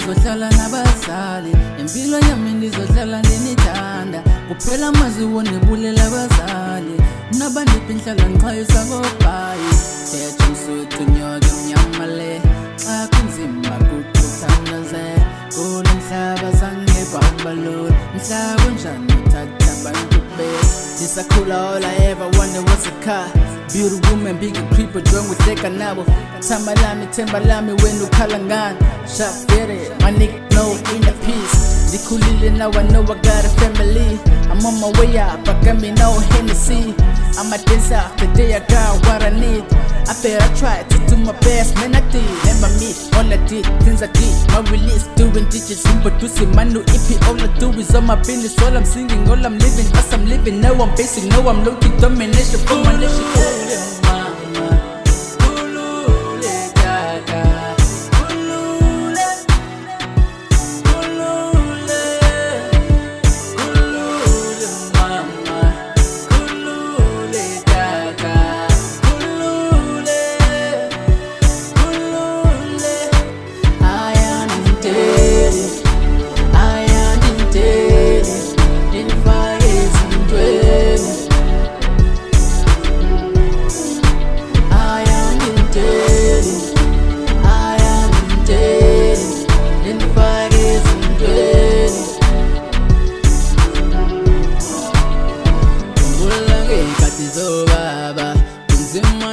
ngizohlala nabazali, impilo yami ndizohlala ndinithanda. Kuphela amazwi wonebulela abazali, nabandiphi nhlala ngiqhayisa ngobhayi. Thetha umsuthu nyoke mnyamale, xa kunzima kukuthandaze. Kulo mhlaba zange kwabalula, mhlaba unjani uthatha abantu be. Ndisakhula all I ever wanted was a car, beautiful woman, big creeper, join with Theka nabo. Thama lami, themba lami, wena ukhala ngani. Shafere, my nigga know inner peace. Ndikhulile now I know I got a family. I'm on my way up, I got me no Hennessy. I'm a dancer, today I got what I need. I better try to do my best, man I did. Remember me, all I did, things I did. My release, doing digits, producing my new EP. All I do is all my business, all I'm singing, all I'm living. As I'm living, now I'm basic, now I'm looking domination for my nation.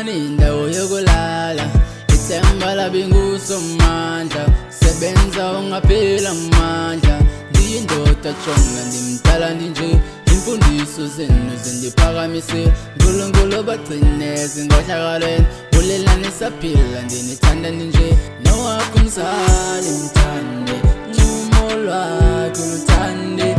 Indawo yokulala ithemba labingu somandla, sebenza ungaphela amandla. Ndiyindoda jonga ndimdala ndinje, imfundiso zenu zindiphakamise. Nkulunkulu bagcine zingohlakalweni, ulelane saphila ndinithanda ndinje. Nowakho umzali mthande, umo lwakho luthande.